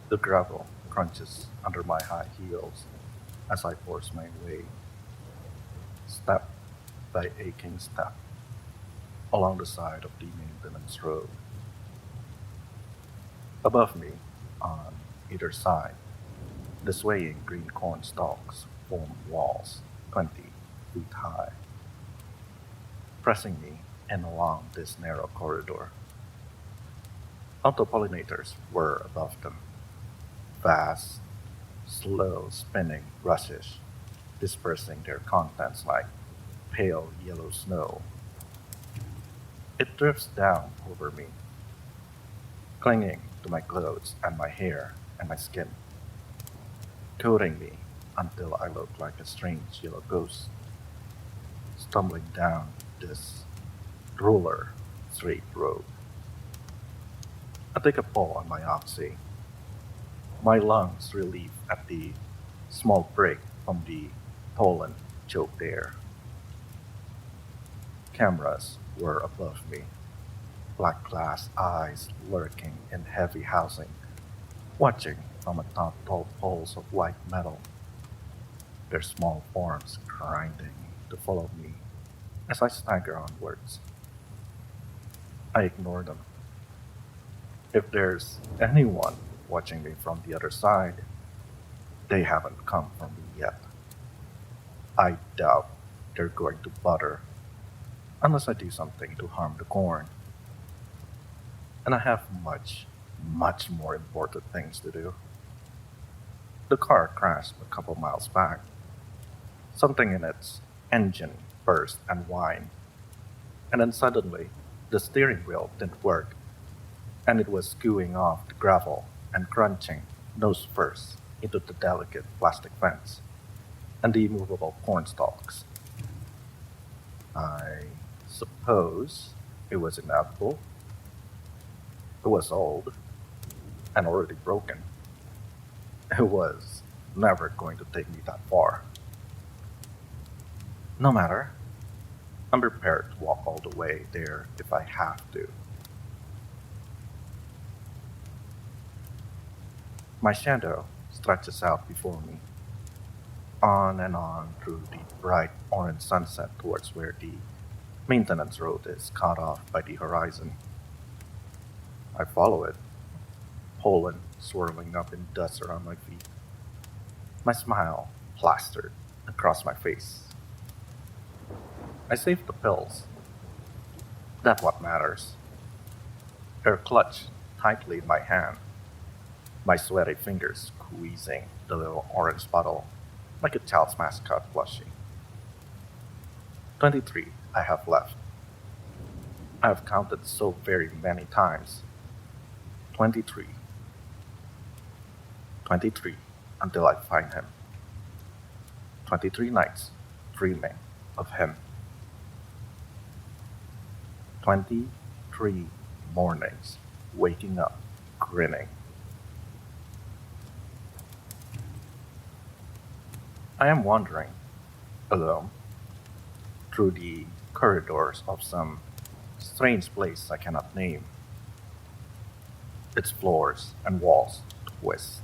The gravel crunches under my high heels as I force my way, step by aching step, along the side of the maintenance road. Above me, on either side, the swaying green corn stalks form walls 20 feet high, pressing me in along this narrow corridor. Autopollinators whir above them, vast, slow spinning rushes, dispersing their contents like pale yellow snow. It drifts down over me, clinging to my clothes and my hair and my skin, coating me until I look like a strange yellow ghost stumbling down this roller straight road. I take a pull on my oxy, my lungs relieve at the small break from the pollen choked air. Cameras were above me, black glass eyes lurking in heavy housing, watching from atop tall poles of white metal, their small forms grinding to follow me as I stagger onwards. I ignore them. If there's anyone watching me from the other side, they haven't come for me yet. I doubt they're going to bother unless I do something to harm the corn. And I have much, much more important things to do. The car crashed a couple miles back. Something in its engine burst and whined, and then suddenly the steering wheel didn't work, and it was skewing off the gravel and crunching nose first into the delicate plastic fence and the immovable corn stalks. I suppose it was inevitable. It was old and already broken. It was never going to take me that far. No matter, I'm prepared to walk all the way there if I have to. My shadow stretches out before me, on and on through the bright orange sunset towards where the maintenance road is cut off by the horizon. I follow it, pollen swirling up in dust around my feet, my smile plastered across my face. I save the pills. That's what matters. They're clutched tightly in my hand, my sweaty fingers squeezing the little orange bottle like a child's mascot plushie. 23 I have left. I have counted so very many times. 23. 23 until I find him. 23 nights dreaming of him. 23 mornings waking up grinning. I am wandering, alone, through the corridors of some strange place I cannot name. Its floors and walls twist,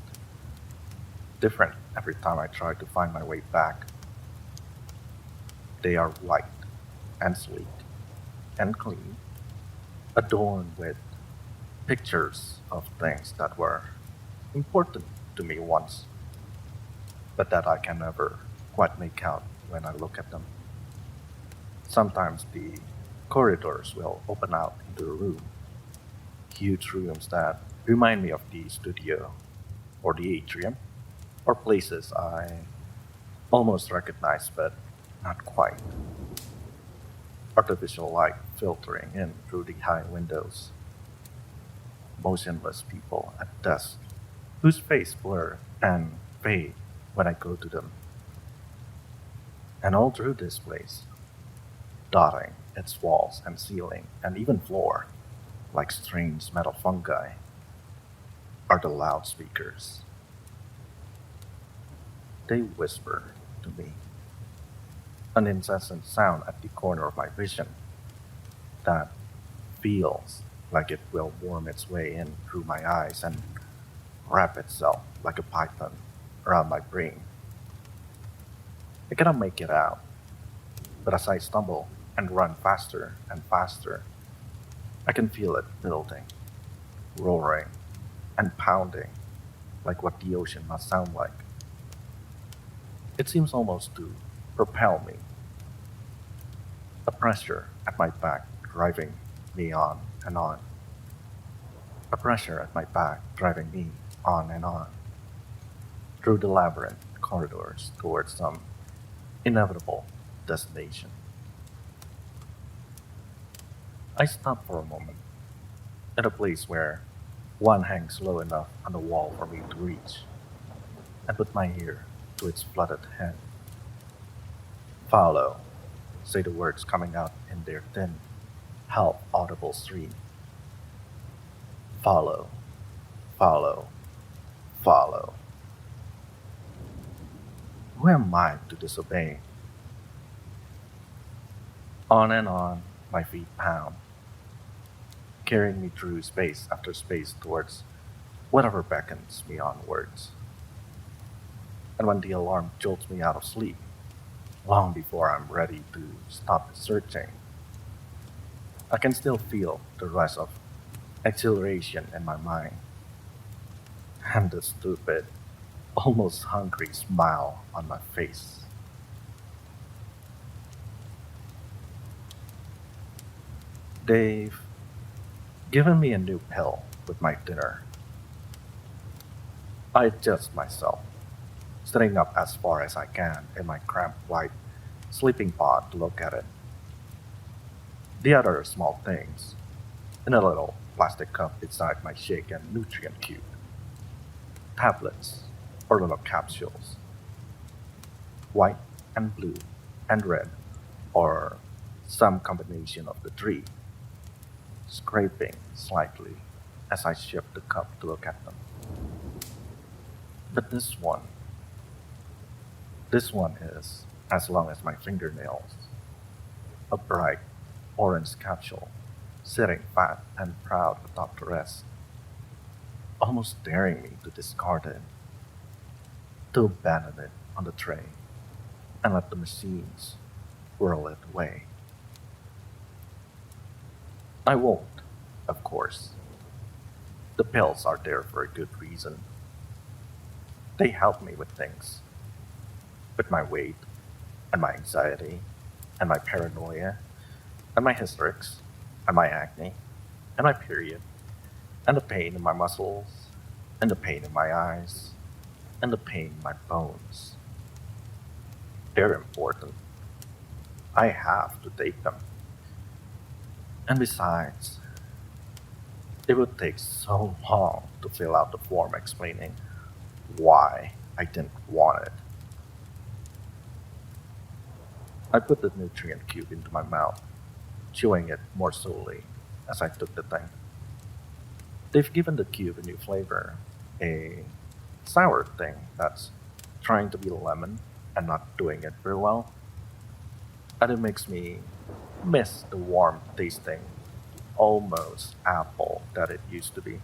different every time I try to find my way back. They are white and sleek and clean, adorned with pictures of things that were important to me once, but that I can never quite make out when I look at them. Sometimes the corridors will open out into a room, huge rooms that remind me of the studio or the atrium, or places I almost recognize but not quite. Artificial light filtering in through the high windows, motionless people at dusk whose face blur and fade when I go to them. And all through this place, dotting its walls and ceiling and even floor, like strange metal fungi, are the loudspeakers. They whisper to me, an incessant sound at the corner of my vision that feels like it will worm its way in through my eyes and wrap itself like a python around my brain. I cannot make it out, but as I stumble and run faster and faster, I can feel it building, roaring, and pounding like what the ocean must sound like. It seems almost to propel me, a pressure at my back driving me on and on, a pressure at my back driving me on and on, through the labyrinth corridors towards some inevitable destination. I stop for a moment at a place where one hangs low enough on the wall for me to reach, and put my ear to its flooded hand. Follow, say the words coming out in their thin, half audible stream. Follow, follow, follow. Who am I to disobey? On and on, my feet pound, carrying me through space after space towards whatever beckons me onwards. And when the alarm jolts me out of sleep, long before I'm ready to stop searching, I can still feel the rush of exhilaration in my mind, and the stupid, almost hungry smile on my face. They've given me a new pill with my dinner. I adjust myself, sitting up as far as I can in my cramped white sleeping pod to look at it. The other small things, in a little plastic cup beside my shake and nutrient cube. Tablets or little capsules. White and blue and red, or some combination of the three, scraping slightly as I shift the cup to look at them. But this one is as long as my fingernails, a bright orange capsule, sitting fat and proud atop the rest, almost daring me to discard it, to abandon it on the tray, and let the machines whirl it away. I won't, of course. The pills are there for a good reason. They help me with things, with my weight, and my anxiety, and my paranoia, and my hysterics, and my acne, and my period, and the pain in my muscles, and the pain in my eyes, and the pain in my bones. They're important. I have to take them. And besides, it would take so long to fill out the form explaining why I didn't want it. I put the nutrient cube into my mouth, chewing it more slowly as I took the thing. They've given the cube a new flavor, a sour thing that's trying to be lemon and not doing it very well. And it makes me miss the warm tasting, almost apple that it used to be.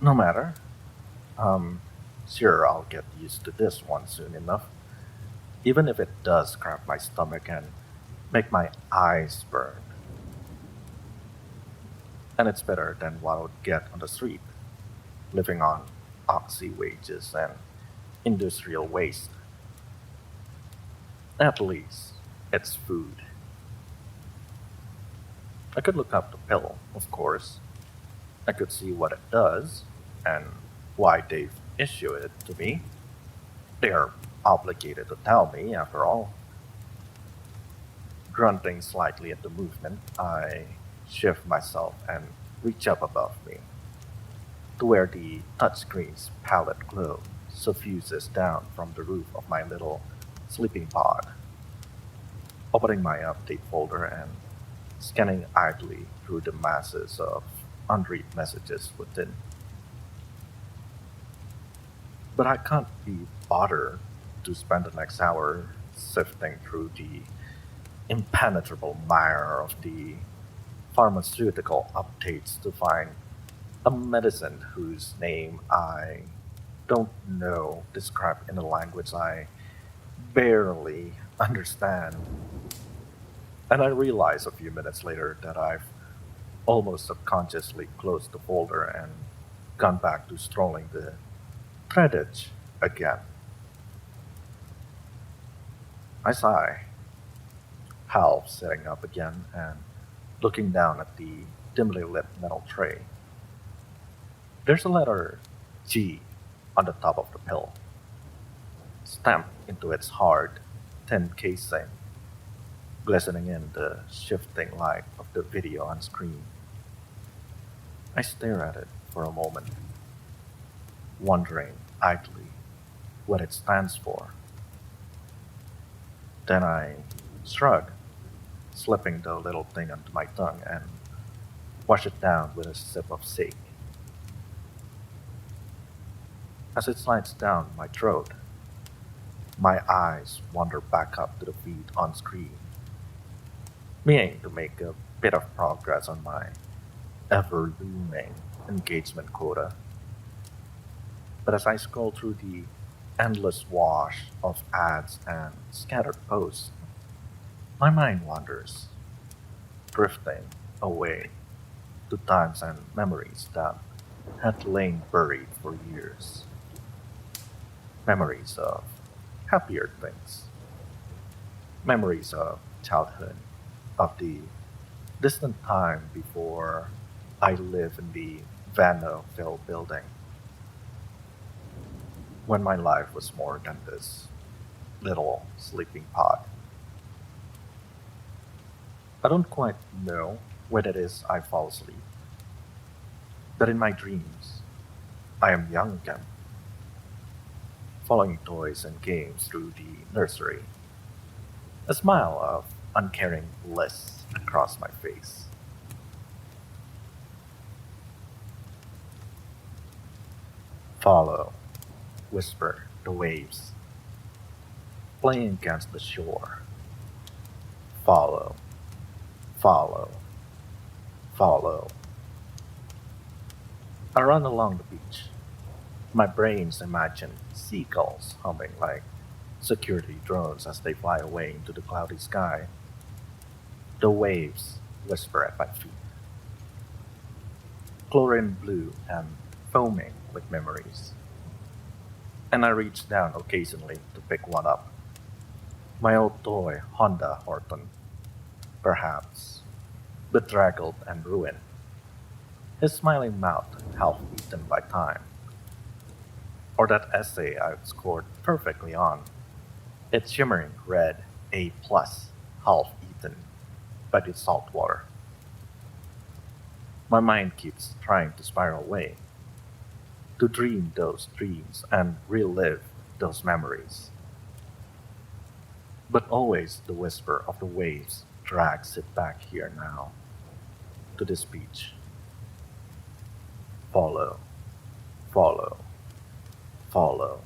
No matter. Sure, I'll get used to this one soon enough. Even if it does cramp my stomach and make my eyes burn. And it's better than what I would get on the street, living on oxy wages and industrial waste. At least, it's food. I could look up the pill, of course. I could see what it does, and why they've issued it to me. They're obligated to tell me, after all. Grunting slightly at the movement, I shift myself and reach up above me, to where the touchscreen's pallid glow suffuses down from the roof of my little sleeping pod. Opening my update folder and scanning idly through the masses of unread messages within. But I can't be bothered to spend the next hour sifting through the impenetrable mire of the pharmaceutical updates to find A medicine whose name I don't know described in a language I barely understand. And I realized a few minutes later that I've almost subconsciously closed the folder and gone back to strolling the threadage again. I sigh, half sitting up again and looking down at the dimly lit metal tray. There's a letter G on the top of the pill, stamped into its hard, thin casing, glistening in the shifting light of the video on screen. I stare at it for a moment, wondering idly what it stands for. Then I shrug, slipping the little thing onto my tongue and wash it down with a sip of sake. As it slides down my throat, my eyes wander back up to the feed on screen, meaning to make a bit of progress on my ever looming engagement quota. But as I scroll through the endless wash of ads and scattered posts, my mind wanders, drifting away to times and memories that had lain buried for years. Memories of happier things, memories of childhood, of the distant time before I lived in the Vanoville building, when my life was more than this little sleeping pod. I don't quite know when it is I fall asleep, but in my dreams, I am young again, following toys and games through the nursery, a smile of uncaring bliss across my face. Follow, whisper the waves, playing against the shore. Follow, follow, follow. I run along the beach. My brains imagine seagulls humming like security drones as they fly away into the cloudy sky. The waves whisper at my feet, chlorine blue and foaming with memories. And I reach down occasionally to pick one up. My old toy Honda Horton, perhaps, bedraggled and ruined, his smiling mouth half eaten by time. Or that essay I've scored perfectly on, its shimmering red A plus, half eaten by the salt water. My mind keeps trying to spiral away, to dream those dreams and relive those memories. But always the whisper of the waves drags it back here now, to this beach. Follow, follow, follow.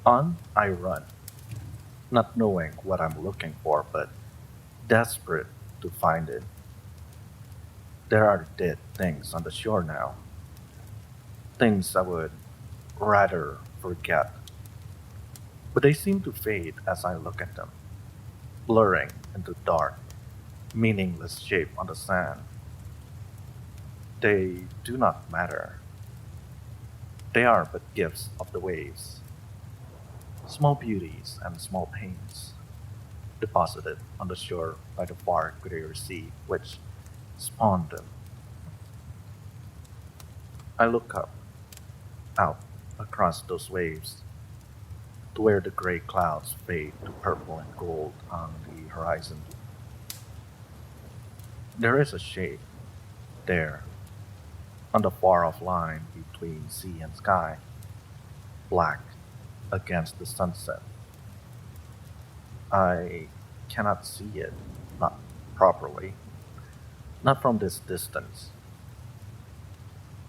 On I run, not knowing what I'm looking for, but desperate to find it. There are dead things on the shore now, things I would rather forget, but they seem to fade as I look at them, blurring into dark, meaningless shape on the sand. They do not matter. They are but gifts of the waves, small beauties and small pains, deposited on the shore by the far greater sea which spawned them. I look up, out across those waves, to where the gray clouds fade to purple and gold on the horizon. There is a shape there, on the far off line between sea and sky, black against the sunset. I cannot see it, not properly, not from this distance,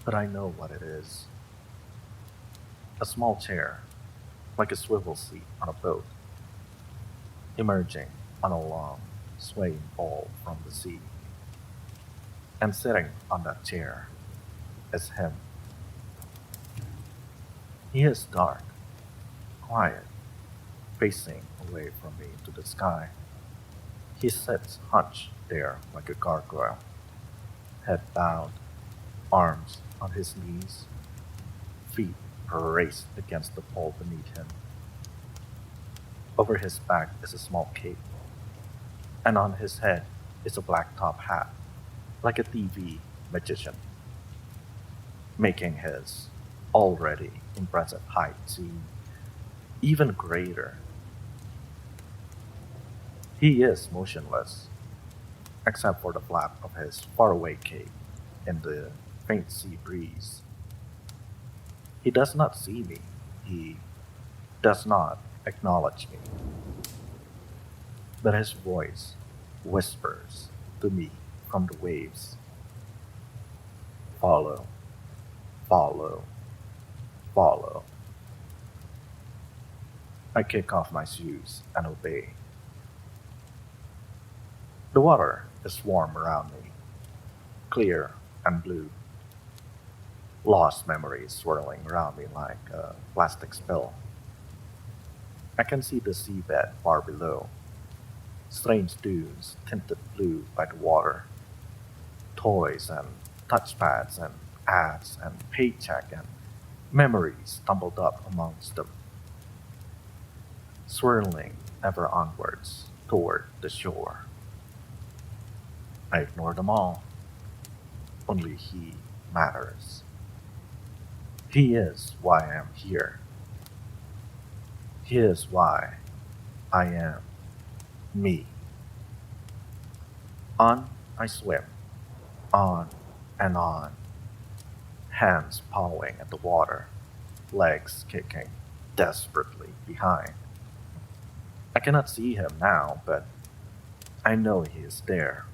but I know what it is. A small chair, like a swivel seat on a boat, emerging on a long, swaying pole from the sea. And sitting on that chair is him. He is dark, quiet, facing away from me to the sky. He sits hunched there like a gargoyle, head bowed, arms on his knees, feet braced against the pole beneath him. Over his back is a small cape, and on his head is a black top hat, like a TV magician, making his already impressive height seem even greater. He is motionless, except for the flap of his faraway cape in the faint sea breeze. He does not see me. He does not acknowledge me. But his voice whispers to me from the waves. Follow, follow, follow. I kick off my shoes and obey. The water is warm around me, clear and blue. Lost memories swirling around me like a plastic spill. I can see the seabed far below, strange dunes tinted blue by the water, toys and touchpads and ads and paycheck and memories tumbled up amongst them, swirling ever onwards toward the shore. I ignore them all. Only he matters. He is why I am here. He is why I am me. On I swim, on and on, hands pawing at the water, legs kicking desperately behind. I cannot see him now, but I know he is there,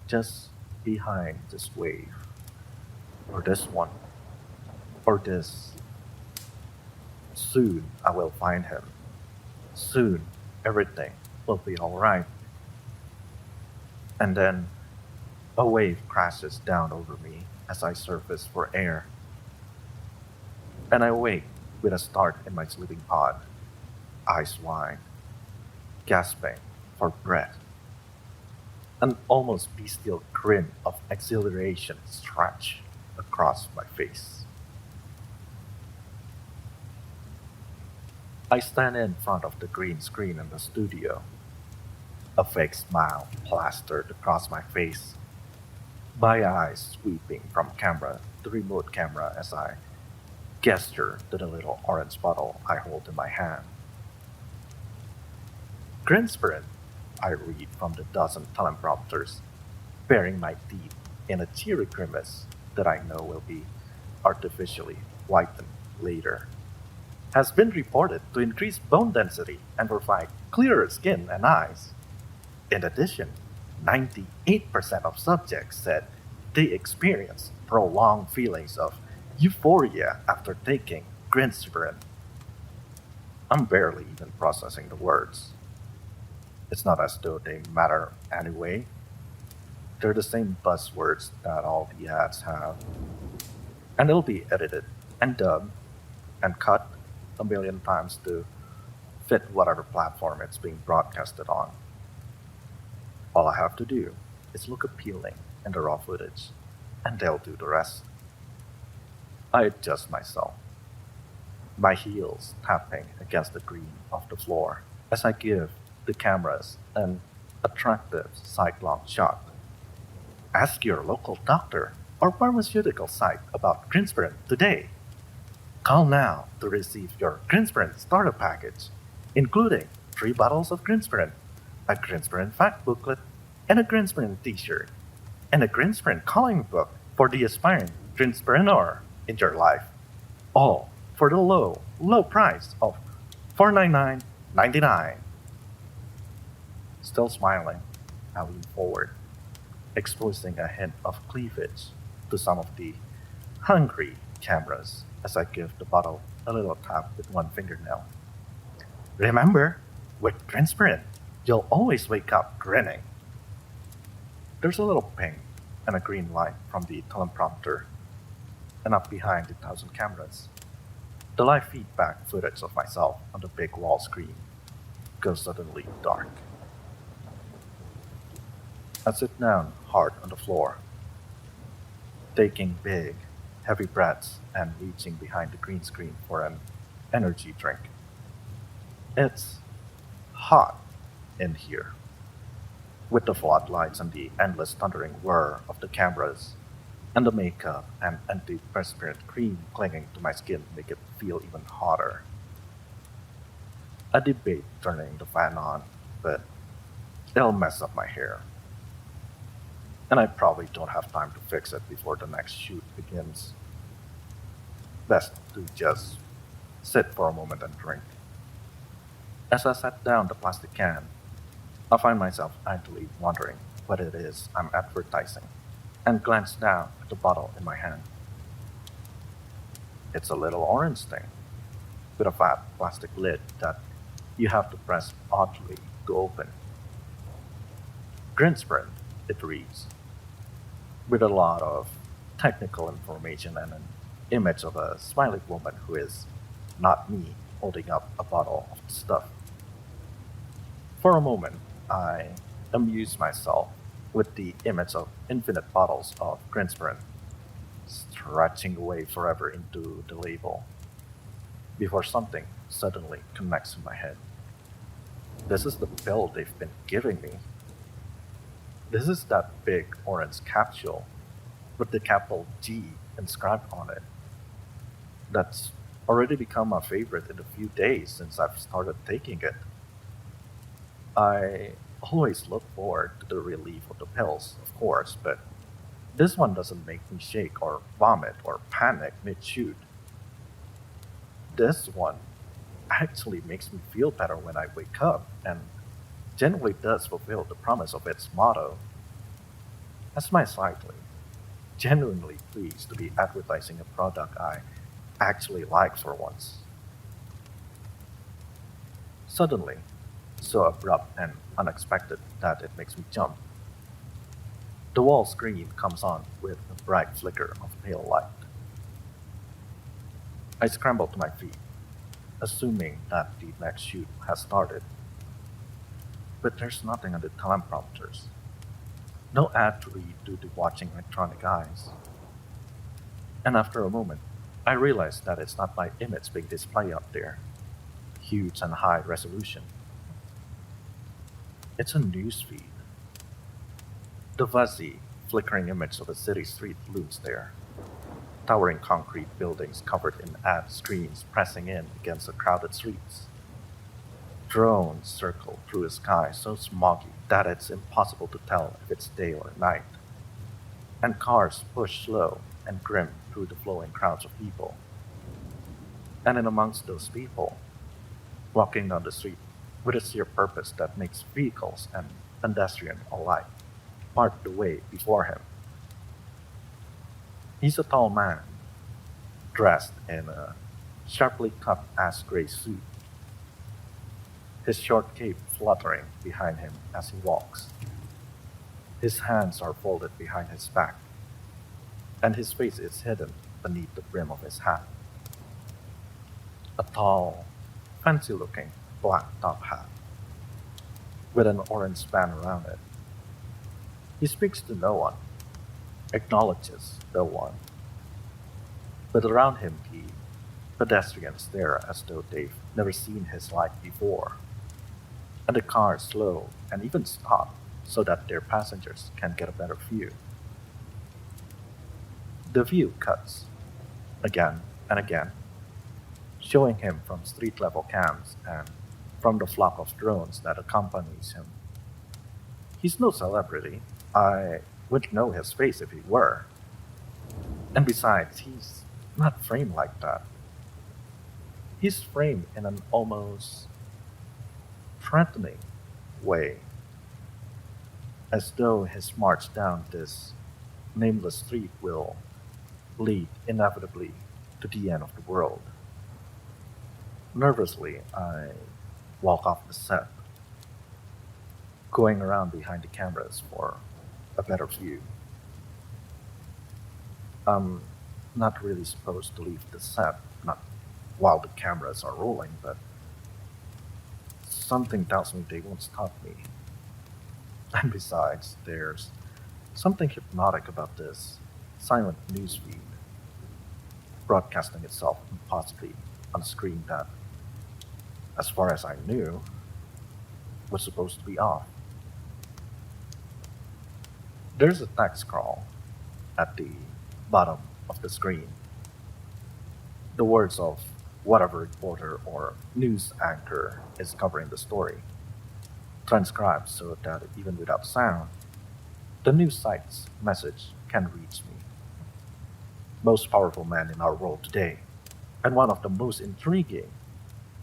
just behind this wave, or this one, or this. Soon I will find him. Soon everything will be alright. And then a wave crashes down over me as I surface for air. And I wake with a start in my sleeping pod, eyes wide, gasping for breath. An almost bestial grin of exhilaration stretched across my face. I stand in front of the green screen in the studio, a fake smile plastered across my face, my eyes sweeping from camera to remote camera as I gesture to the little orange bottle I hold in my hand. Grinspirin, I read from the dozen teleprompters, baring my teeth in a cheery grimace that I know will be artificially whitened later, has been reported to increase bone density and provide clearer skin and eyes. In addition, 98% of subjects said they experienced prolonged feelings of euphoria after taking Grinspirin. I'm barely even processing the words. It's not as though they matter anyway. They're the same buzzwords that all the ads have. And it'll be edited and dubbed and cut a million times to fit whatever platform it's being broadcasted on. All I have to do is look appealing in the raw footage, and they'll do the rest. I adjust myself, my heels tapping against the green of the floor as I give the cameras an attractive sidelong shot. Ask your local doctor or pharmaceutical site about Grinspirin today. Call now to receive your Grinspirin starter package, including 3 bottles of Grinspirin, a Grinspirin fact booklet, and a Grinspirin t-shirt, and a Grinspirin coloring book for the aspiring Grinspirinor in your life. All for the low, low price of $4.99.99. Still smiling, I lean forward, exposing a hint of cleavage to some of the hungry cameras as I give the bottle a little tap with one fingernail. Remember, with Grinspirin, you'll always wake up grinning. There's a little ping and a green light from the teleprompter, and up behind the 1,000 cameras, the live feedback footage of myself on the big wall screen goes suddenly dark. I sit down hard on the floor, taking big, heavy breaths and reaching behind the green screen for an energy drink. It's hot in here, with the floodlights and the endless thundering whir of the cameras, and the makeup and antiperspirant cream clinging to my skin make it feel even hotter. I debate turning the fan on, but it'll mess up my hair, and I probably don't have time to fix it before the next shoot begins. Best to just sit for a moment and drink. As I set down the plastic can, I find myself idly wondering what it is I'm advertising, and glance down at the bottle in my hand. It's a little orange thing, with a fat plastic lid that you have to press oddly to open. Grin sprint, it reads, with a lot of technical information and an image of a smiling woman who is not me holding up a bottle of the stuff. For a moment, I amuse myself with the image of infinite bottles of Grinsperin stretching away forever into the label before something suddenly connects in my head. This is the pill they've been giving me. This is that big orange capsule with the capital G inscribed on it. That's already become my favorite in the few days since I've started taking it. I always look forward to the relief of the pills, of course, but this one doesn't make me shake or vomit or panic mid-shoot. This one actually makes me feel better when I wake up and genuinely does fulfill the promise of its motto. As my cycling, genuinely pleased to be advertising a product I actually like for once. Suddenly, so abrupt and unexpected that it makes me jump, the wall screen comes on with a bright flicker of pale light. I scramble to my feet, assuming that the next shoot has started. But there's nothing on the teleprompters. No ad to read due to watching electronic eyes. And after a moment, I realize that it's not my image being displayed up there, huge and high resolution. It's a newsfeed. The fuzzy, flickering image of a city street looms there. Towering concrete buildings covered in ad screens pressing in against the crowded streets. Drones circle through a sky so smoggy that it's impossible to tell if it's day or night. And cars push slow and grim through the flowing crowds of people. And in amongst those people, walking down the street with a sheer purpose that makes vehicles and pedestrians alike part the way before him. He's a tall man, dressed in a sharply cut ash gray suit, his short cape fluttering behind him as he walks. His hands are folded behind his back, and his face is hidden beneath the brim of his hat. A tall, fancy-looking black top hat, with an orange band around it. He speaks to no one, acknowledges no one, but around him the pedestrians stare as though they've never seen his like before, and the cars slow and even stop so that their passengers can get a better view. The view cuts, again and again, showing him from street-level cams and from the flock of drones that accompanies him. He's no celebrity. I wouldn't know his face if he were. And besides, he's not framed like that. He's framed in an almost threatening way, as though his march down this nameless street will lead inevitably to the end of the world. Nervously, I walk off the set, going around behind the cameras for a better view. I'm not really supposed to leave the set, not while the cameras are rolling, but something tells me they won't stop me. And besides, there's something hypnotic about this silent newsfeed broadcasting itself impossibly on a screen that, as far as I knew, was supposed to be off. There's a text scroll at the bottom of the screen. The words of whatever reporter or news anchor is covering the story, transcribed so that even without sound, the news site's message can reach me. Most powerful man in our world today, and one of the most intriguing.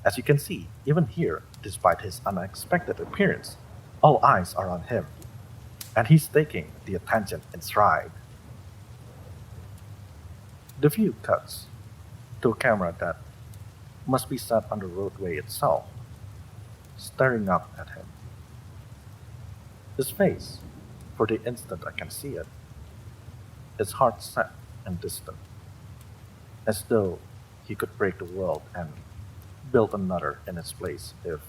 As you can see, even here, despite his unexpected appearance, all eyes are on him, and he's taking the attention in stride. The view cuts to a camera that must be set on the roadway itself, staring up at him. His face, for the instant I can see it, is hard set and distant, as though he could break the world and build another in its place if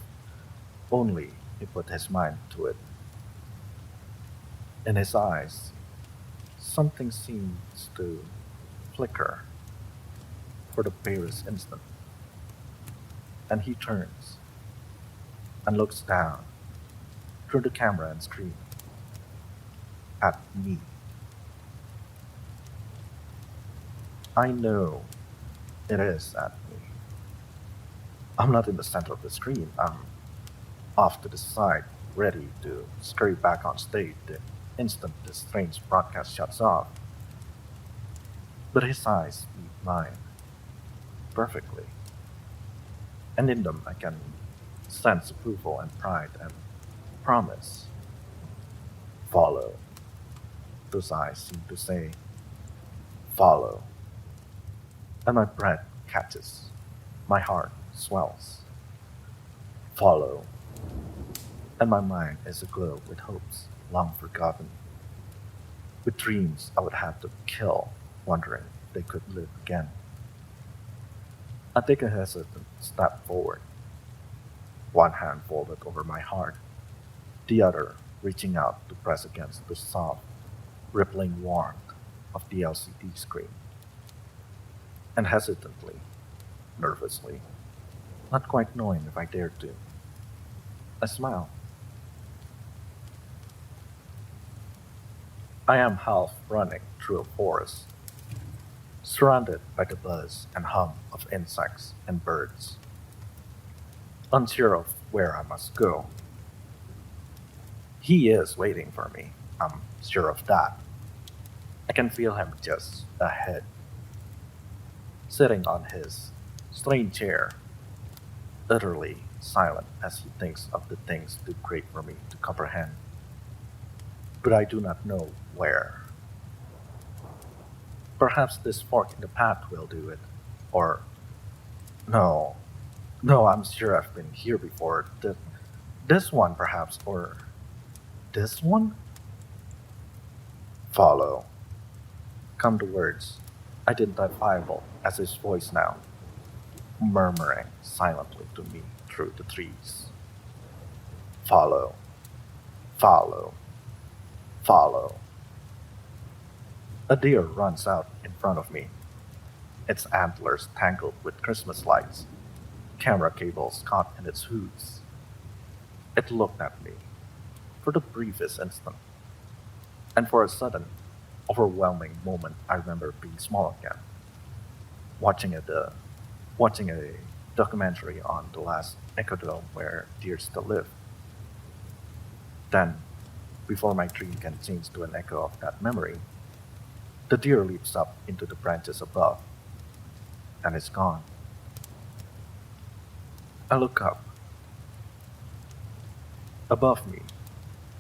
only he put his mind to it. In his eyes, something seems to flicker for the barest instant, and he turns and looks down through the camera and screen at me. I know it is at me. I'm not in the center of the screen. I'm off to the side, ready to scurry back on stage the instant this strange broadcast shuts off. But his eyes meet mine perfectly, and in them I can sense approval and pride and promise. Follow. Those eyes seem to say, follow. And my breath catches. My heart swells. Follow. And my mind is aglow with hopes long forgotten, with dreams I would have to kill, wondering if they could live again. I take a hesitant step forward, one hand folded over my heart, the other reaching out to press against the soft, rippling warmth of the LCD screen. And hesitantly, nervously, not quite knowing if I dare to, I smile. I am half running through a forest, surrounded by the buzz and hum of insects and birds, unsure of where I must go. He is waiting for me, I'm sure of that. I can feel him just ahead, sitting on his strange chair, utterly silent as he thinks of the things too great for me to comprehend. But I do not know where. Perhaps this fork in the path will do it. Or, no, no, I'm sure I've been here before. This one, perhaps, or this one? Follow. Come the words, identifiable as his voice now, murmuring silently to me through the trees. Follow, follow, follow. A deer runs out in front of me, its antlers tangled with Christmas lights, camera cables caught in its hooves. It looked at me for the briefest instant, and for a sudden, overwhelming moment I remember being small again, watching watching a documentary on the last ecodome where deer still live. Then, before my dream can change to an echo of that memory, the deer leaps up into the branches above, and is gone. I look up. Above me,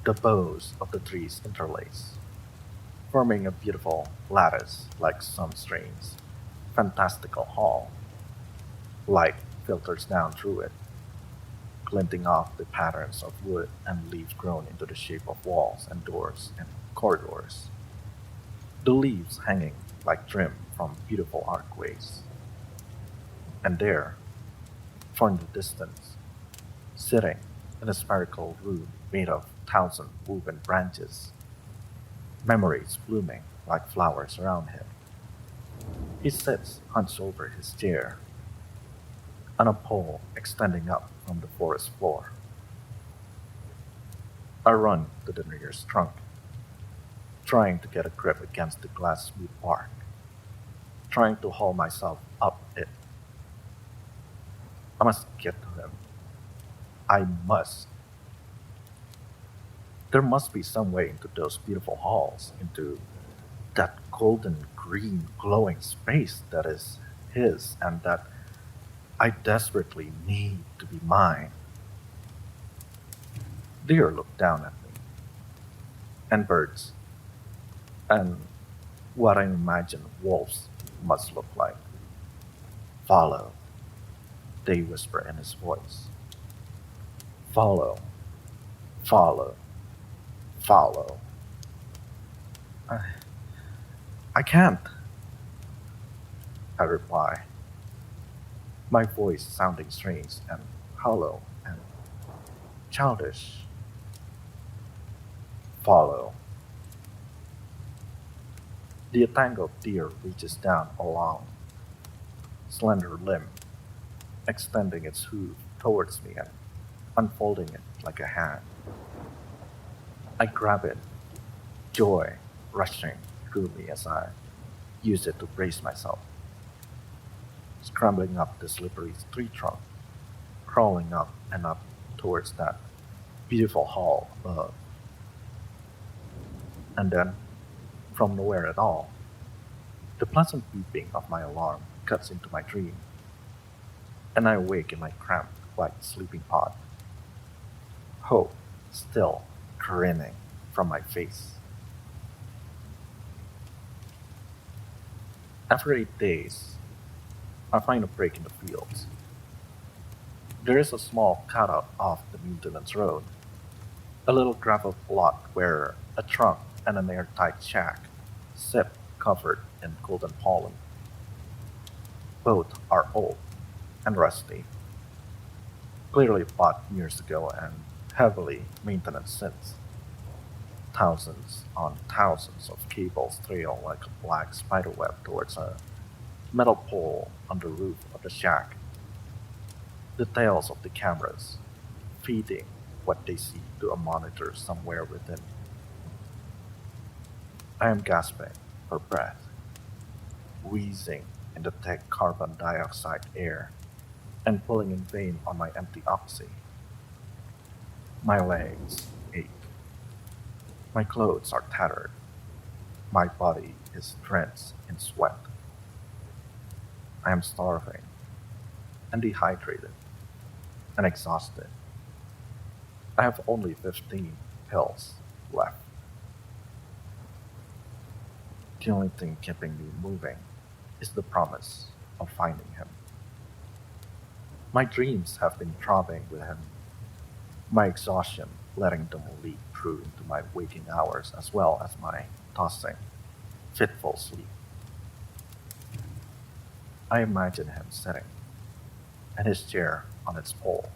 the boughs of the trees interlace, forming a beautiful lattice like some strange, fantastical hall. Light filters down through it, glinting off the patterns of wood and leaves grown into the shape of walls and doors and corridors. The leaves hanging like trim from beautiful archways. And there, far in the distance, sitting in a spherical room made of thousand woven branches, memories blooming like flowers around him. He sits hunched over his chair, on a pole extending up from the forest floor. I run to the nearest trunk, trying to get a grip against the glass smooth bark, trying to haul myself up it. I must get to him. I must. There must be some way into those beautiful halls, into that golden green glowing space that is his and that I desperately need to be mine. Deer look down at me, and birds, and what I imagine wolves must look like. Follow, they whisper in his voice. Follow, follow, follow. I, I can't, I reply, my voice sounding strange and hollow and childish. Follow. The entangled deer reaches down a long, slender limb, extending its hoof towards me and unfolding it like a hand. I grab it, joy rushing through me as I use it to brace myself, scrambling up the slippery tree trunk, crawling up and up towards that beautiful hall above. And then, from nowhere at all, the pleasant beeping of my alarm cuts into my dream, and I awake in my cramped white sleeping pod, hope still grinning from my face. After 8 days, I find a break in the fields. There is a small cutout off the maintenance road, a little gravel plot where a trunk and an airtight shack sit covered in golden pollen. Both are old and rusty, clearly bought years ago and heavily maintained since. Thousands on thousands of cables trail like a black spiderweb towards a metal pole on the roof of the shack. The tails of the cameras feeding what they see to a monitor somewhere within. I am gasping for breath, wheezing in the thick carbon dioxide air, and pulling in vain on my empty oxy. My legs ache. My clothes are tattered. My body is drenched in sweat. I am starving and dehydrated and exhausted. I have only 15 pills left. The only thing keeping me moving is the promise of finding him. My dreams have been throbbing with him, my exhaustion letting them leak through into my waking hours as well as my tossing, fitful sleep. I imagine him sitting, and his chair on its pole,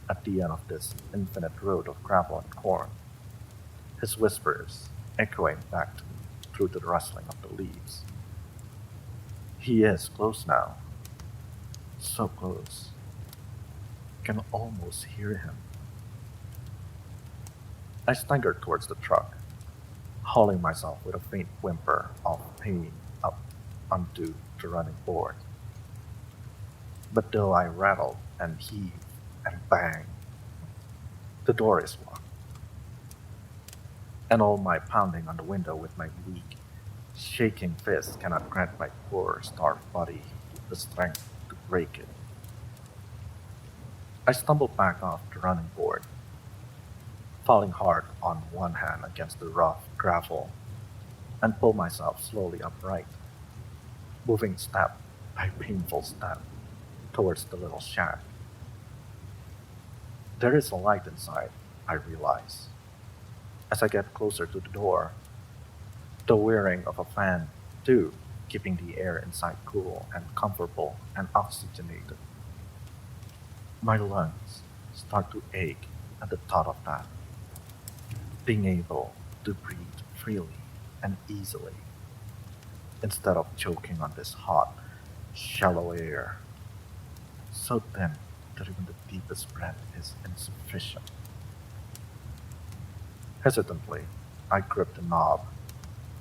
at the end of this infinite road of gravel and corn, his whispers echoing back to me through the rustling of the leaves. He is close now, so close. I can almost hear him. I stagger towards the truck, hauling myself with a faint whimper of pain up onto the running board. But though I rattle and heave and bang, the door is locked. And all my pounding on the window with my weak, shaking fist cannot grant my poor, starved body the strength to break it. I stumble back off the running board, falling hard on one hand against the rough gravel, and pull myself slowly upright, moving step by painful step towards the little shack. There is a light inside, I realize. As I get closer to the door, The whirring of a fan, too, keeping the air inside cool and comfortable and oxygenated. My lungs start to ache at the thought of that, being able to breathe freely and easily instead of choking on this hot, shallow air, so thin that even the deepest breath is insufficient. Hesitantly, I grip the knob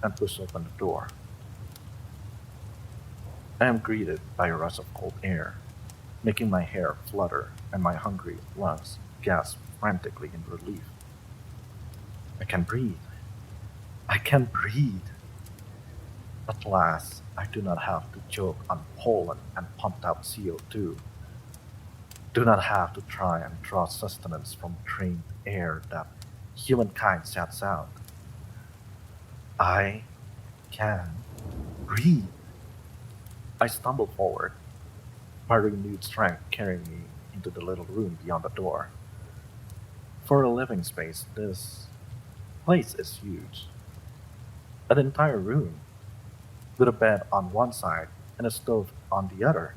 and push open the door. I am greeted by a rush of cold air, making my hair flutter and my hungry lungs gasp frantically in relief. I can breathe. I can breathe. At last, I do not have to choke on pollen and pumped out CO2. Do not have to try and draw sustenance from drained air that humankind shuts out. I can breathe. I stumble forward, my renewed strength carrying me into the little room beyond the door. For a living space, this place is huge. An entire room, with a bed on one side and a stove on the other.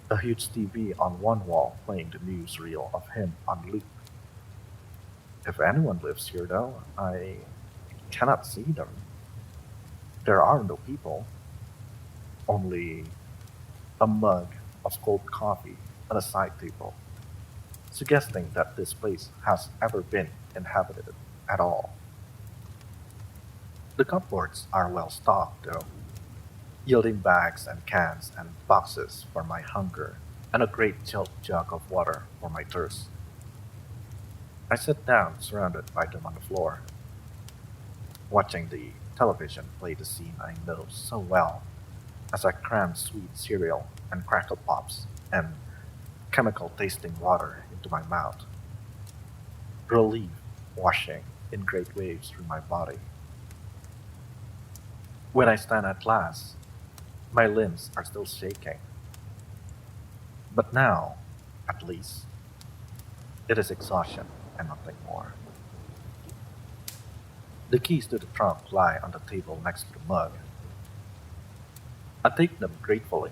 A huge TV on one wall playing the newsreel of him on loop. If anyone lives here, though, I cannot see them. There are no people, only a mug of cold coffee on a side table, suggesting that this place has ever been inhabited at all. The cupboards are well stocked, though, yielding bags and cans and boxes for my hunger and a great chilled jug of water for my thirst. I sit down surrounded by them on the floor, watching the television play the scene I know so well as I cram sweet cereal and crackle pops and chemical tasting water into my mouth, relief washing in great waves through my body. When I stand at last, my limbs are still shaking, but now, at least, it is exhaustion and nothing more. The keys to the trunk lie on the table next to the mug. I take them gratefully,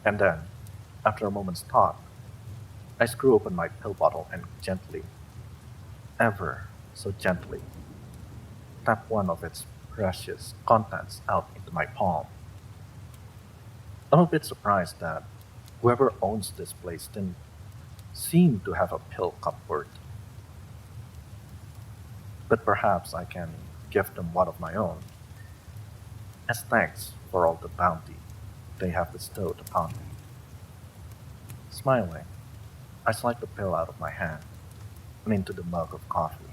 and then, after a moment's thought, I screw open my pill bottle and gently, ever so gently, tap one of its precious contents out into my palm. I'm a bit surprised that whoever owns this place didn't seem to have a pill cupboard, but perhaps I can give them one of my own, as thanks for all the bounty they have bestowed upon me. Smiling, I slide the pill out of my hand and into the mug of coffee.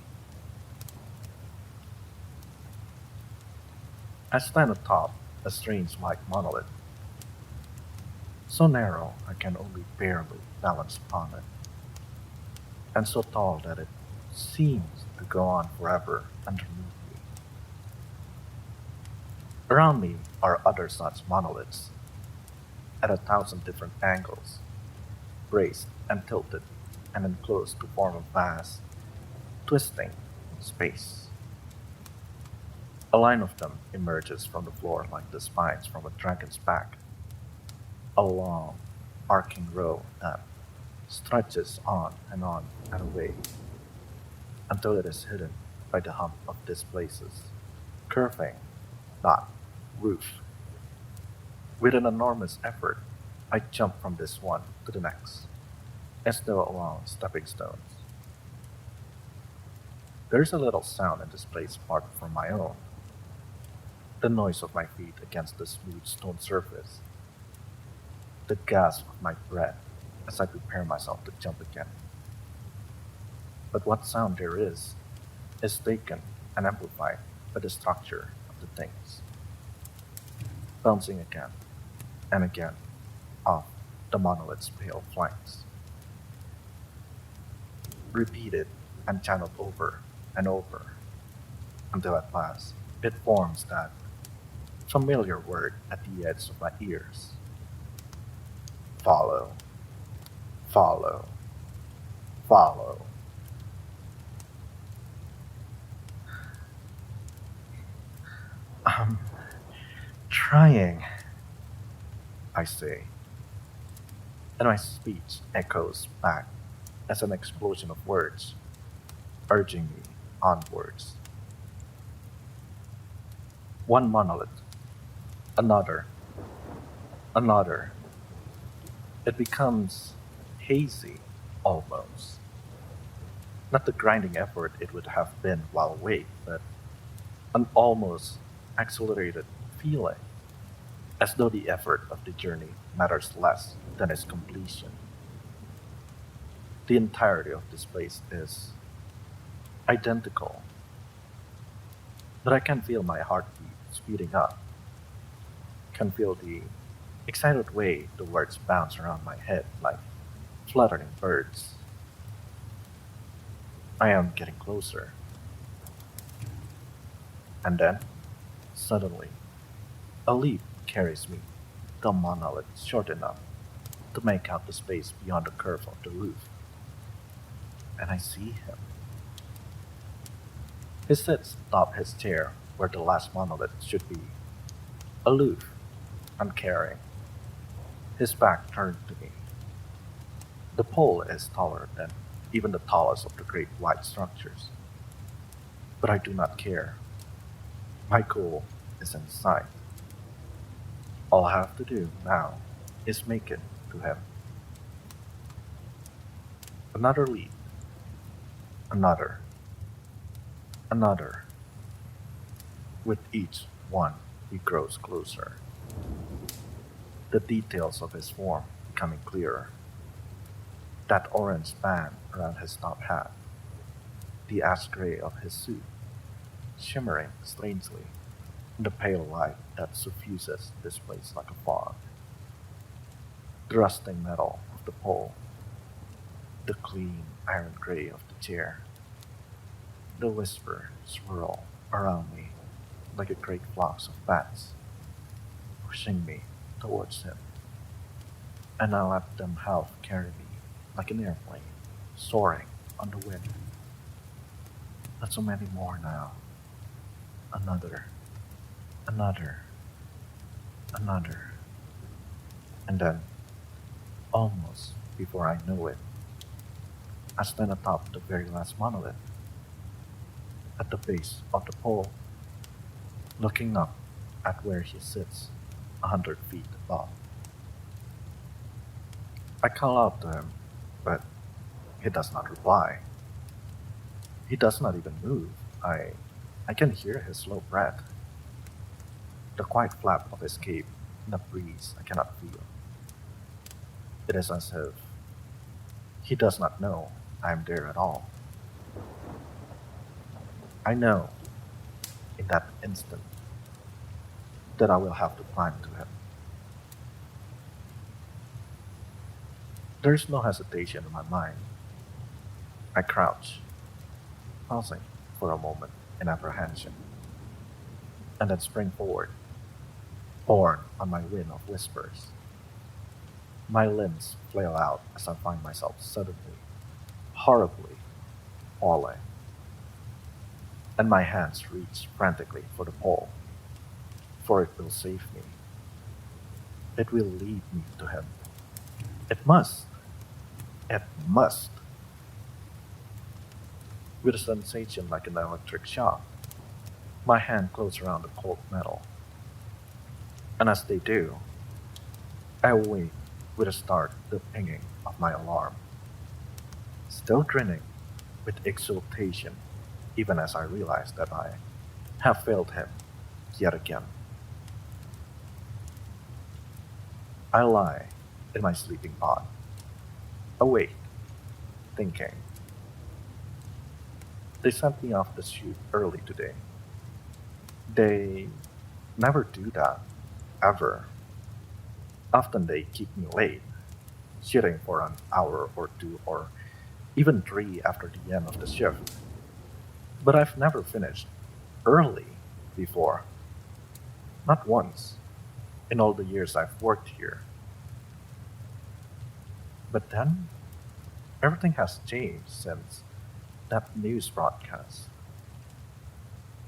I stand atop a strange white monolith, so narrow I can only barely balance upon it, and so tall that it seems to go on forever underneath me. Around me are other such monoliths, at 1,000 different angles, braced and tilted and enclosed to form a vast, twisting space. A line of them emerges from the floor like the spines from a dragon's back, a long, arcing row that stretches on and away until it is hidden by the hump of these places, curving, not roof. With an enormous effort, I jump from this one to the next, as though along stepping stones. There is a little sound in this place apart from my own, the noise of my feet against the smooth stone surface, the gasp of my breath as I prepare myself to jump again. But what sound there is taken and amplified by the structure of the things, bouncing again and again off the monolith's pale flanks, repeated and channeled over and over until at last it forms that familiar word at the edge of my ears. Follow, follow, follow. Um, Trying, I say, and my speech echoes back as an explosion of words, urging me onwards. One monolith, another, another. It becomes hazy, almost. Not the grinding effort it would have been while awake, but an almost accelerated feeling, as though the effort of the journey matters less than its completion. The entirety of this place is identical, but I can feel my heartbeat speeding up, can feel the excited way the words bounce around my head like fluttering birds. I am getting closer, and then, suddenly, a leap carries me, the monolith short enough to make out the space beyond the curve of the roof, and I see him. He sits atop his chair where the last monolith should be, aloof, uncaring, his back turned to me. The pole is taller than even the tallest of the great white structures, but I do not care. My goal is in sight. All I have to do now is make it to him. Another leap, another, another. With each one, he grows closer, the details of his form becoming clearer. That orange band around his top hat, the ash gray of his suit, shimmering strangely in the pale light that suffuses this place like a fog. The rusting metal of the pole, the clean iron gray of the chair, the whisper swirl around me like a great flocks of bats, pushing me towards him, and I let them half carry me like an airplane soaring on the wind. Not so many more now. Another, another, another. And then, almost before I know it, I stand atop the very last monolith, at the base of the pole, looking up at where he sits 100 feet above. I call out to him, but he does not reply. He does not even move. I can hear his slow breath, the quiet flap of his cape in a breeze I cannot feel. It is as if he does not know I am there at all. I know, in that instant, that I will have to climb to him. There is no hesitation in my mind. I crouch, pausing for a moment in apprehension, and then spring forward, borne on my wind of whispers. My limbs flail out as I find myself suddenly, horribly falling, and my hands reach frantically for the pole, for it will save me. It will lead me to him. It must. It must. With a sensation like an electric shock, my hand closes around the cold metal, and as they do, I awake with a start the pinging of my alarm, still grinning with exultation even as I realize that I have failed him yet again. I lie in my sleeping pod, awake, thinking. They sent me off the shoot early today. They never do that, ever. Often they keep me late, shooting for an hour or two or even three after the end of the shift. But I've never finished early before. Not once in all the years I've worked here. But then, everything has changed since that news broadcast.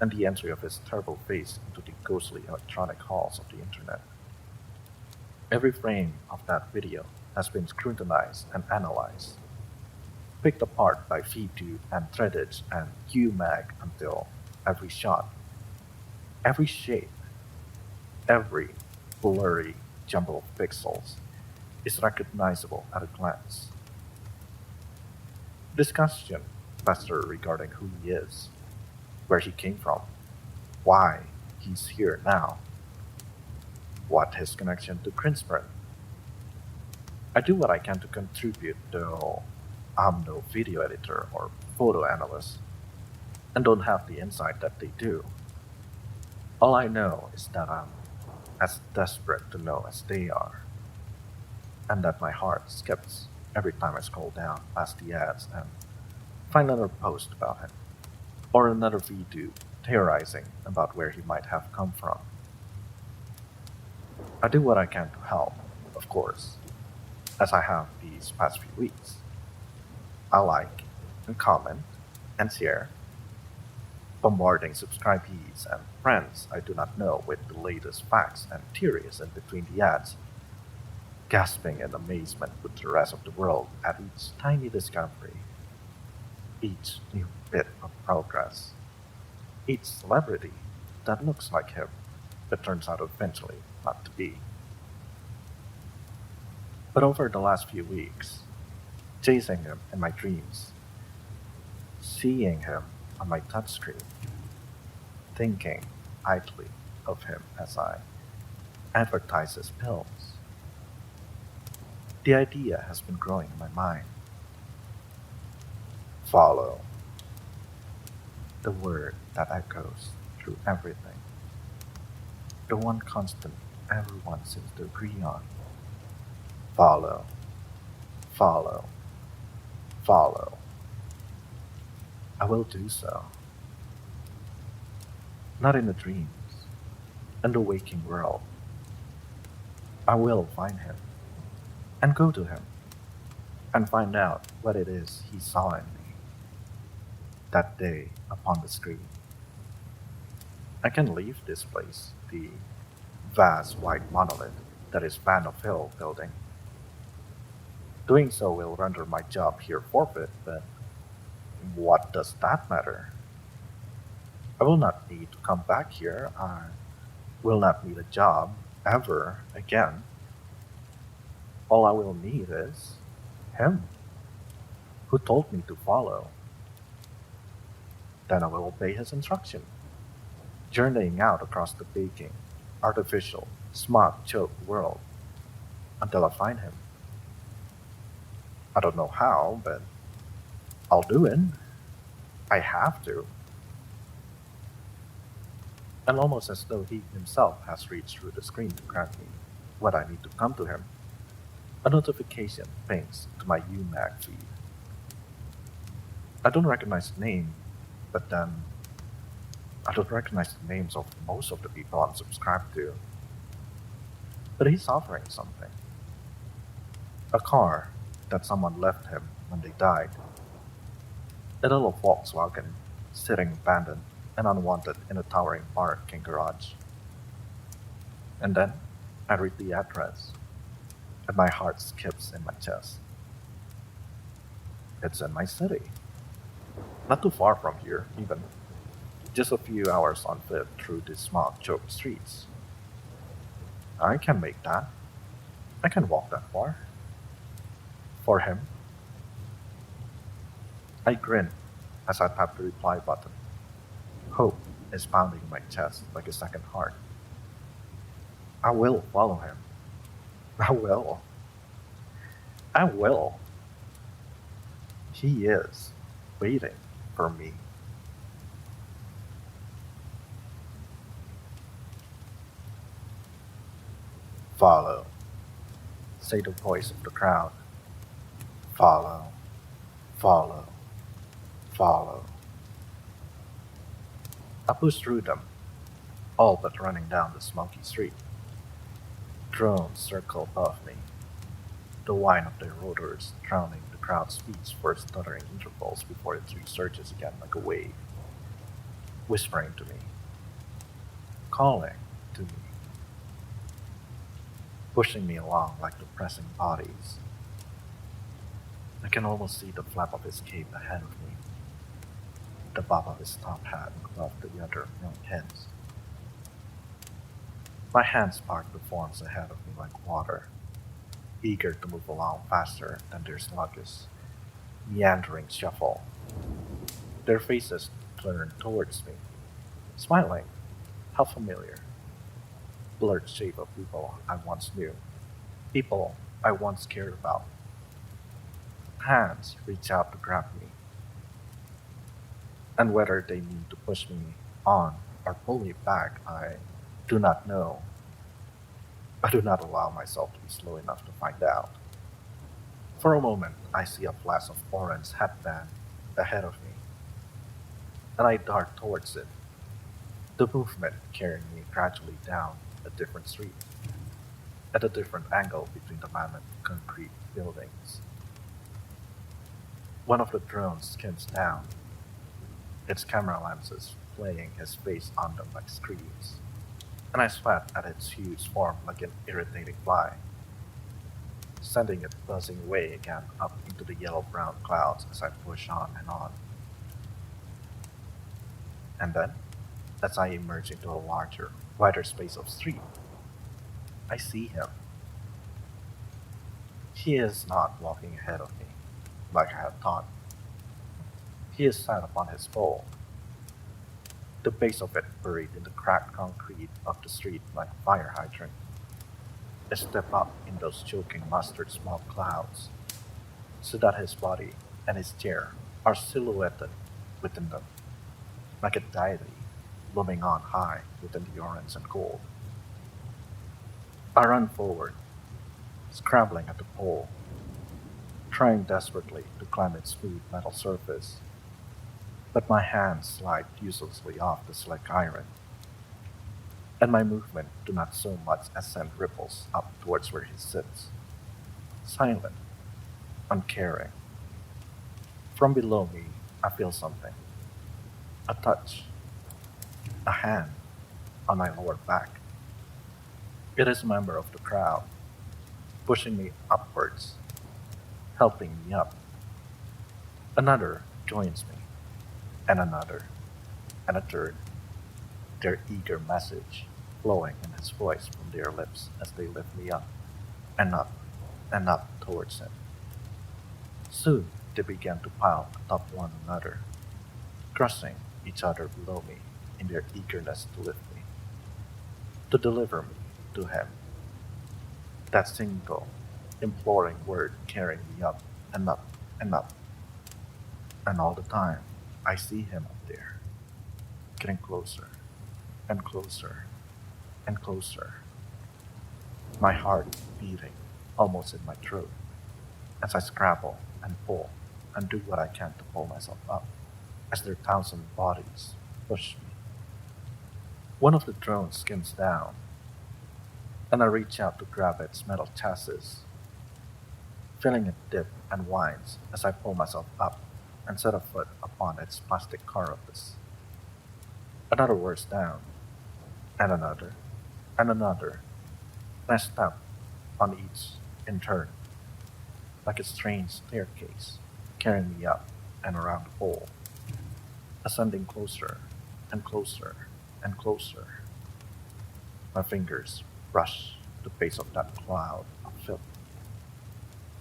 and the entry of his terrible face into the ghostly electronic halls of the internet. Every frame of that video has been scrutinized and analyzed, picked apart by VTube and threaded and UMag until every shot, every shape, every blurry jumble of pixels is recognizable at a glance. Discussion fester regarding who he is, where he came from, why he's here now, what his connection to Grinsprint. I do what I can to contribute, though I'm no video editor or photo analyst, and don't have the insight that they do. All I know is that I'm as desperate to know as they are, and that my heart skips every time I scroll down past the ads and find another post about him, or another VTube theorizing about where he might have come from. I do what I can to help, of course, as I have these past few weeks. I like and comment and share, bombarding subscribees and friends I do not know with the latest facts and theories in between the ads, gasping in amazement with the rest of the world at each tiny discovery, each new bit of progress, each celebrity that looks like him but turns out eventually not to be. But over the last few weeks, chasing him in my dreams, seeing him on my touchscreen, thinking idly of him as I advertise his pills, the idea has been growing in my mind. Follow. The word that echoes through everything. The one constant everyone seems to agree on. Follow. Follow. Follow. I will do so. Not in the dreams, in the waking world. I will find him, and go to him, and find out what it is he saw in me that day upon the screen. I can leave this place, the vast white monolith that is Band of Hill building. Doing so will render my job here forfeit, but what does that matter? I will not need to come back here. I will not need a job ever again. All I will need is him, who told me to follow. Then I will obey his instruction, journeying out across the baking, artificial, smog-choked world until I find him. I don't know how, but I'll do it. I have to. And almost as though he himself has reached through the screen to grant me what I need to come to him, a notification pings to my UMag feed. I don't recognize the name, but then I don't recognize the names of most of the people I'm subscribed to. But he's offering something. A car that someone left him when they died. A little Volkswagen sitting abandoned and unwanted in a towering parking garage. And then I read the address, and my heart skips in my chest. It's in my city. Not too far from here, even. Just a few hours on foot through the smog-choked streets. I can make that. I can walk that far. For him. I grin as I tap the reply button. Hope is pounding my chest like a second heart. I will follow him. I will. I will. He is waiting for me. Follow, say the voice of the crowd. Follow, follow, follow. I push through them, all but running down the smoky street. Drones circle above me, the whine of their rotors drowning the crowd's speech for stuttering intervals before it resurges again like a wave. whispering to me, calling to me, pushing me along like depressing bodies. I can almost see the flap of his cape ahead of me, the bob of his top hat above the other young heads. My hands park the forms ahead of me like water, eager to move along faster than their sluggish, meandering shuffle. Their faces turn towards me, smiling. How familiar. Blurred shape of people I once knew, people I once cared about. Hands reach out to grab me, and whether they mean to push me on or pull me back, I do not know. I do not allow myself to be slow enough to find out. For a moment, I see a flash of orange headband ahead of me, and I dart towards it, the movement carrying me gradually down a different street, at a different angle between the mammoth concrete buildings. One of the drones skims down, its camera lenses playing his face on them like screens, and I sweat at its huge form like an irritating fly, sending it buzzing away again up into the yellow-brown clouds as I push on and on. And then, as I emerge into a larger, wider space of street, I see him. He is not walking ahead of me, like I had thought. He is sat upon his pole, the base of it buried in the cracked concrete of the street like a fire hydrant. I step up in those choking mustard smoke clouds, so that his body and his chair are silhouetted within them, like a deity looming on high within the orange and gold. I run forward, scrambling at the pole, trying desperately to climb its smooth metal surface, but my hands slide uselessly off the slick iron, and my movement do not so much as send ripples up towards where he sits, silent, uncaring. From below me, I feel something, a touch, a hand on my lower back. It is a member of the crowd, pushing me upwards, helping me up. Another joins me, and another, and a third, their eager message flowing in his voice from their lips as they lift me up, and up, and up towards him. Soon they began to pile atop one another, crushing each other below me in their eagerness to lift me, to deliver me to him. That single, imploring word carrying me up and up and up. And all the time, I see him up there, getting closer and closer and closer. My heart beating almost in my throat as I scrabble and pull and do what I can to pull myself up as their thousand bodies push me. One of the drones skims down, and I reach out to grab its metal chassis, feeling it dip and whines as I pull myself up and set a foot upon its plastic carapace. Another wears down, and another, and another, and I step on each in turn, like a strange staircase, carrying me up and around the pole, ascending closer and closer and closer. My fingers brush the base of that cloud of filth,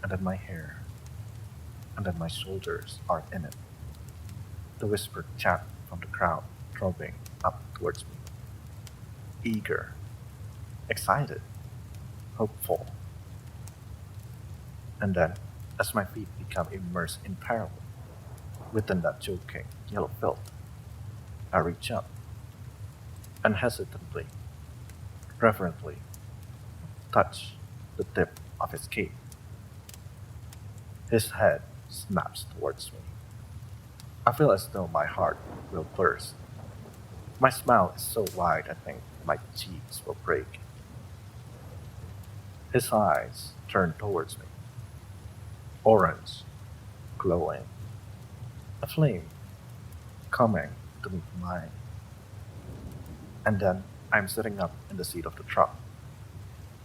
and then my hair, and then my shoulders are in it. The whispered chat from the crowd throbbing up towards me, eager, excited, hopeful. And then, as my feet become immersed entirely within that choking yellow filth, I reach up and hesitantly, reverently, touch the tip of his cape. His head snaps towards me. I feel as though my heart will burst. My smile is so wide I think my cheeks will break. His eyes turn towards me, orange, glowing, a flame coming to meet mine. And then I'm sitting up in the seat of the truck,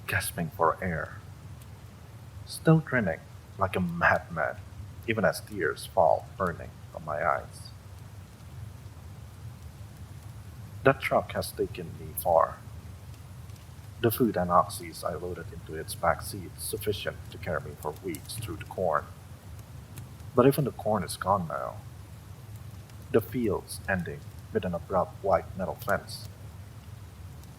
gasping for air, still grinning like a madman, even as tears fall burning from my eyes. That truck has taken me far. The food and oxys I loaded into its back seat sufficient to carry me for weeks through the corn. But even the corn is gone now, the fields ending with an abrupt white metal fence,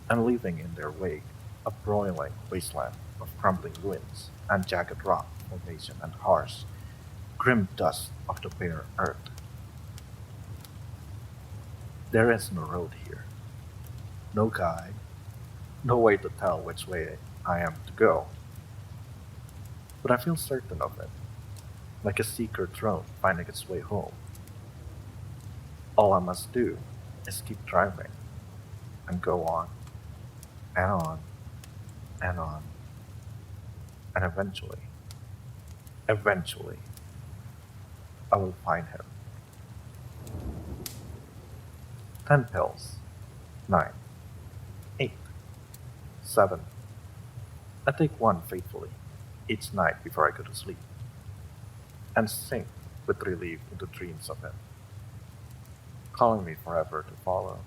and leaving in their wake a broiling wasteland of crumbling ruins and jagged rock formation and harsh, grim dust of the bare earth. There is no road here, no guide, no way to tell which way I am to go. But I feel certain of it, like a secret drone finding its way home. All I must do is keep driving and go on and on and on, and eventually, I will find him. 10 pills, 9, 8, 7. I take one faithfully each night before I go to sleep, and sink with relief into dreams of him, calling me forever to follow.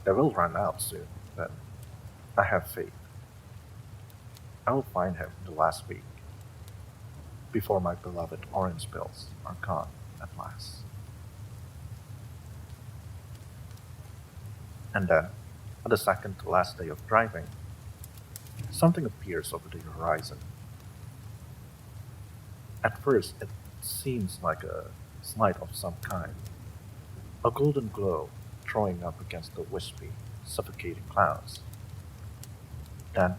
They will run out soon, but I have faith. I will find him the last week, before my beloved orange pills are gone at last. And then, on the second to last day of driving, something appears over the horizon. At first, it seems like a light of some kind, a golden glow throwing up against the wispy, suffocating clouds. Then,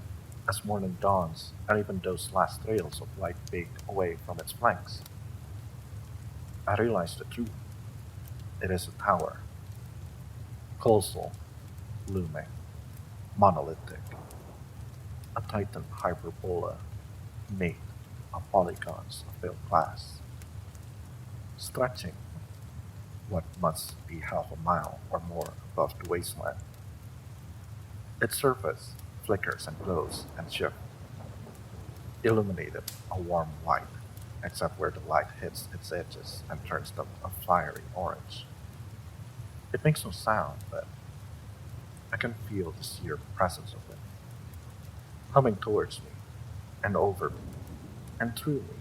as morning dawns, and even those last trails of light fade away from its flanks, I realize the truth. It is a tower, colossal, looming, monolithic, a titan hyperbola made of polygons of built glass, stretching what must be half a mile or more above the wasteland. Its surface flickers and glows and shifts, illuminated a warm white, except where the light hits its edges and turns them a fiery orange. It makes no sound, but I can feel the sheer presence of it, humming towards me, and over me, and through me,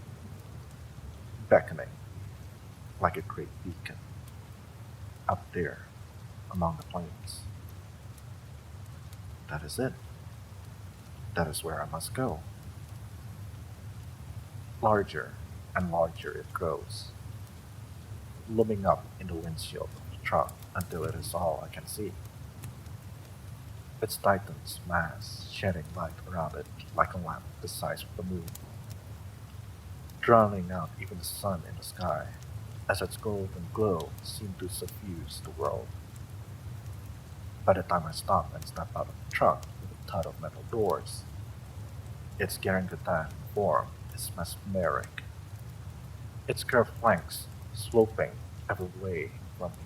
beckoning like a great beacon, up there among the plains. That is it. That is where I must go. Larger and larger it grows, looming up in the windshield of the truck until it is all I can see. Its titan's mass shedding light around it like a lamp the size of the moon, drowning out even the sun in the sky, as its golden glow seemed to suffuse the world. By the time I stop and step out of the truck with a thud of metal doors, its Garangathan form is mesmeric, its curved flanks sloping every way from me,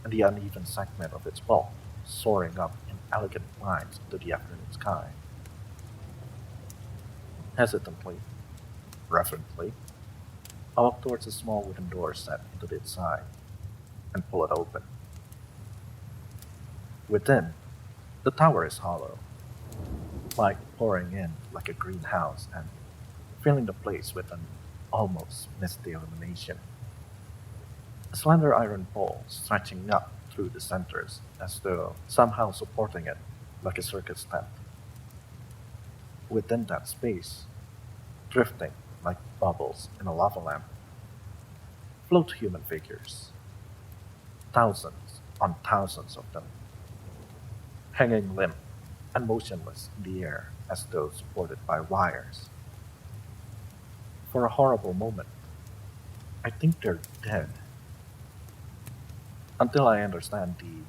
and the uneven segment of its bulk soaring up in elegant lines into the afternoon sky. Hesitantly, reverently, I walk towards a small wooden door set into its side and pull it open. Within, the tower is hollow, light pouring in like a greenhouse and filling the place with an almost misty illumination. A slender iron pole stretching up through the centers as though somehow supporting it like a circus tent. Within that space, drifting like bubbles in a lava lamp, float human figures, thousands on thousands of them, hanging limp and motionless in the air as though supported by wires. For a horrible moment, I think they're dead, until I understand the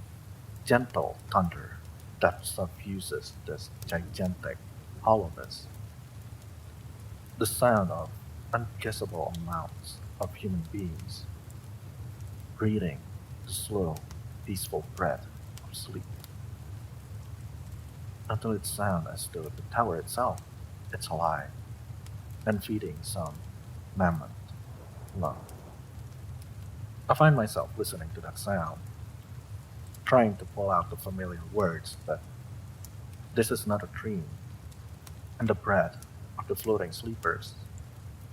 gentle thunder that suffuses this gigantic hollowness. The sound of unguessable amounts of human beings breathing the slow, peaceful breath of sleep. Until it sounds as though the tower itself is alive and feeding some mammoth love. I find myself listening to that sound, trying to pull out the familiar words, but this is not a dream, and the breath of the floating sleepers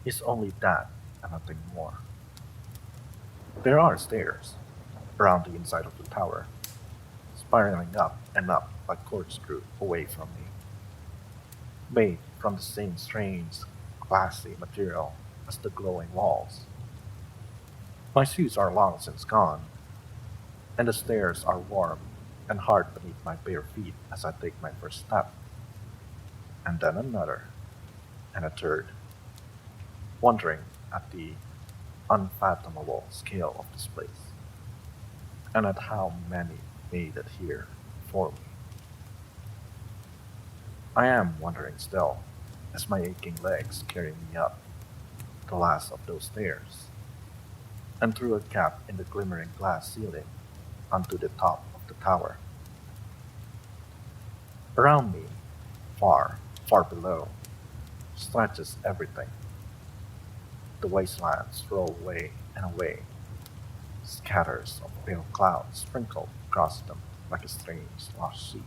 is only that and nothing more. There are stairs around the inside of the tower, spiraling up and up like corkscrew away from me, made from the same strange, glassy material as the glowing walls. My shoes are long since gone, and the stairs are warm and hard beneath my bare feet as I take my first step, and then another, and a third, wondering at the unfathomable scale of this place, and at how many made it here for me. I am wondering still, as my aching legs carry me up the last of those stairs, and through a gap in the glimmering glass ceiling onto the top of the tower. Around me, far, far below, stretches everything. The wastelands roll away and away, scatters of pale clouds sprinkled across them like a strange lost sheet.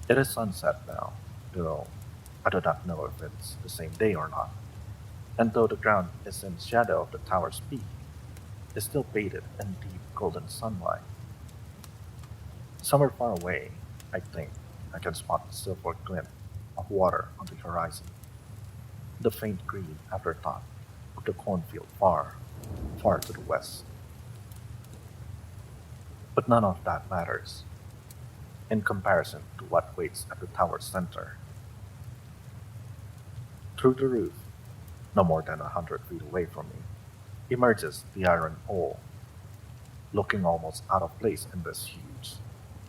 It is sunset now, though I do not know if it's the same day or not, and though the ground is in shadow of the tower's peak, is still bathed in deep golden sunlight. Somewhere far away, I think I can spot the silver glint of water on the horizon, the faint green afterthought of the cornfield far, far to the west. But none of that matters in comparison to what waits at the tower's center. Through the roof, no more than 100 feet away from me, emerges the iron pole, looking almost out of place in this huge,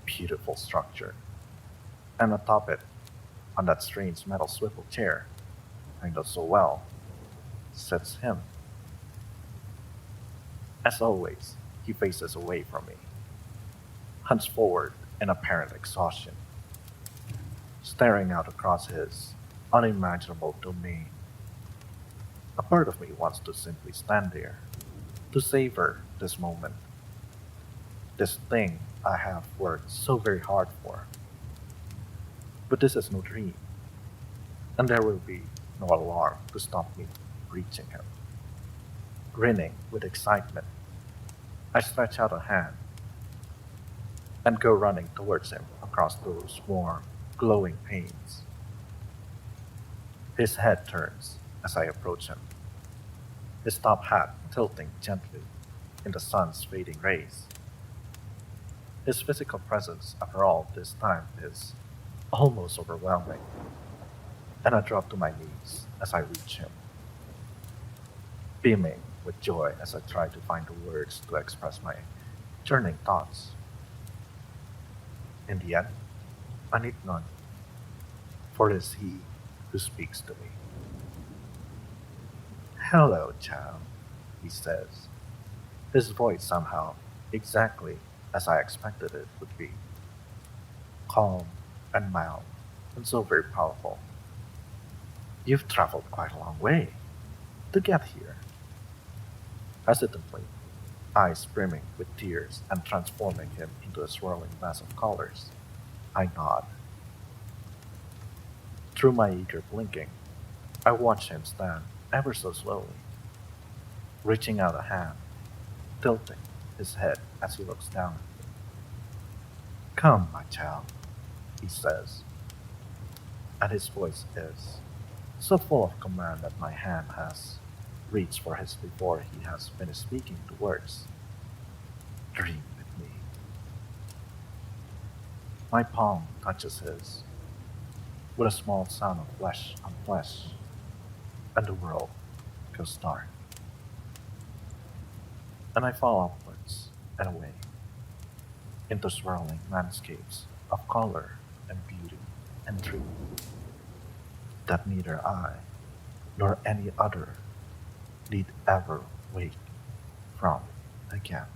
beautiful structure. And atop it, on that strange metal swivel chair, I know so well, sits him. As always, he faces away from me, hunts forward in apparent exhaustion, staring out across his unimaginable domain. A part of me wants to simply stand there, to savor this moment, this thing I have worked so very hard for. But this is no dream, and there will be no alarm to stop me reaching him. Grinning with excitement, I stretch out a hand and go running towards him across those warm, glowing panes. His head turns as I approach him, his top hat tilting gently in the sun's fading rays. His physical presence, after all this time, is almost overwhelming, and I drop to my knees as I reach him, beaming with joy as I try to find the words to express my churning thoughts. In the end, I need none, for it is he who speaks to me. "Hello, child," he says, his voice somehow exactly as I expected it would be, calm and mild, and so very powerful. "You've traveled quite a long way to get here." Hesitantly, eyes brimming with tears and transforming him into a swirling mass of colors, I nod. Through my eager blinking, I watch him stand ever so slowly, reaching out a hand, tilting his head as he looks down at me. "Come, my child," he says, and his voice is so full of command that my hand has reached for his before he has finished speaking the words. "Dream with me." My palm touches his, with a small sound of flesh on flesh, and the world goes dark. And I fall upwards and away, into swirling landscapes of color and beauty and truth, that neither I nor any other need ever wake from again.